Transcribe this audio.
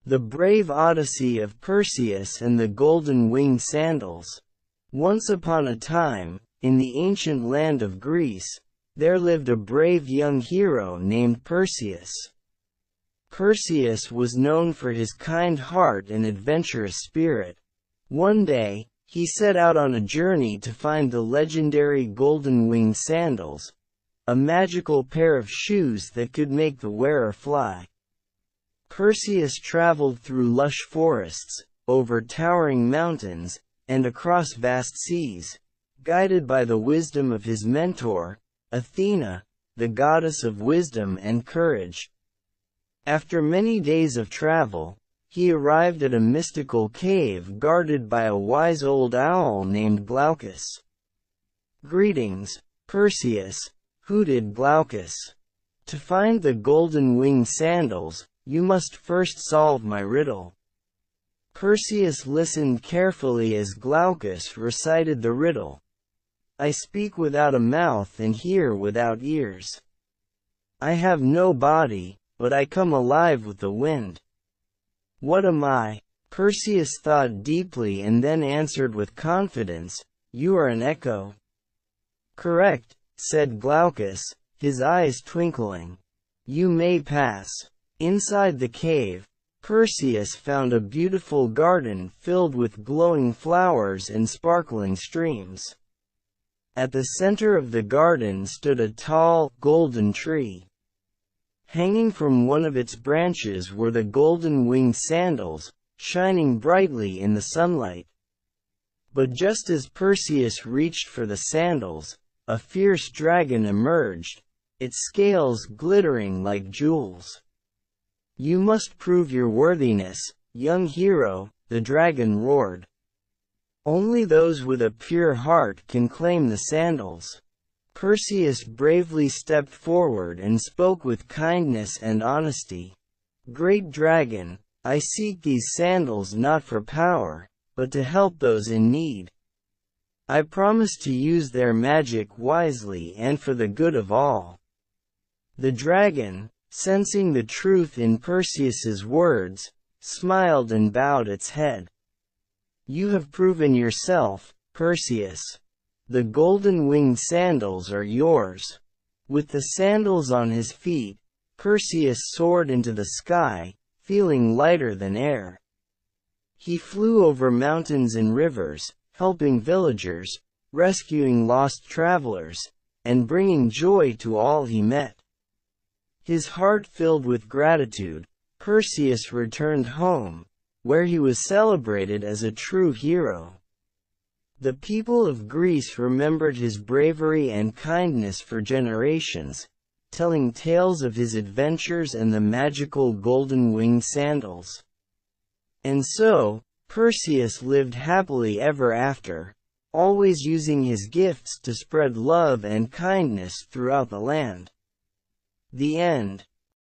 The brave Odyssey of Perseus and the golden-winged sandals. Once upon a time, in the ancient land of Greece, there lived a brave young hero named Perseus. Perseus was known for his kind heart and adventurous spirit. One day, he set out on a journey to find the legendary golden-winged sandals, a magical pair of shoes that could make the wearer fly. Perseus traveled through lush forests, over towering mountains, and across vast seas, guided by the wisdom of his mentor, Athena, the goddess of wisdom and courage. After many days of travel, he arrived at a mystical cave guarded by a wise old owl named Glaucus. "Greetings, Perseus," hooted Glaucus. "To find the golden-winged sandals, you must first solve my riddle." Perseus listened carefully as Glaucus recited the riddle. "I speak without a mouth and hear without ears. I have no body, but I come alive with the wind. What am I?" Perseus thought deeply and then answered with confidence, "You are an echo." "Correct," said Glaucus, his eyes twinkling. "You may pass." Inside the cave, Perseus found a beautiful garden filled with glowing flowers and sparkling streams. At the center of the garden stood a tall, golden tree. Hanging from one of its branches were the golden-winged sandals, shining brightly in the sunlight. But just as Perseus reached for the sandals, a fierce dragon emerged, its scales glittering like jewels. "You must prove your worthiness, young hero," the dragon roared. "Only those with a pure heart can claim the sandals." Perseus bravely stepped forward and spoke with kindness and honesty. "Great dragon, I seek these sandals not for power, but to help those in need. I promise to use their magic wisely and for the good of all." The dragon, sensing the truth in Perseus's words, smiled and bowed its head. "You have proven yourself, Perseus. The golden-winged sandals are yours." With the sandals on his feet, Perseus soared into the sky, feeling lighter than air. He flew over mountains and rivers, helping villagers, rescuing lost travelers, and bringing joy to all he met. His heart filled with gratitude, Perseus returned home, where he was celebrated as a true hero. The people of Greece remembered his bravery and kindness for generations, telling tales of his adventures and the magical golden-winged sandals. And so, Perseus lived happily ever after, always using his gifts to spread love and kindness throughout the land. The end.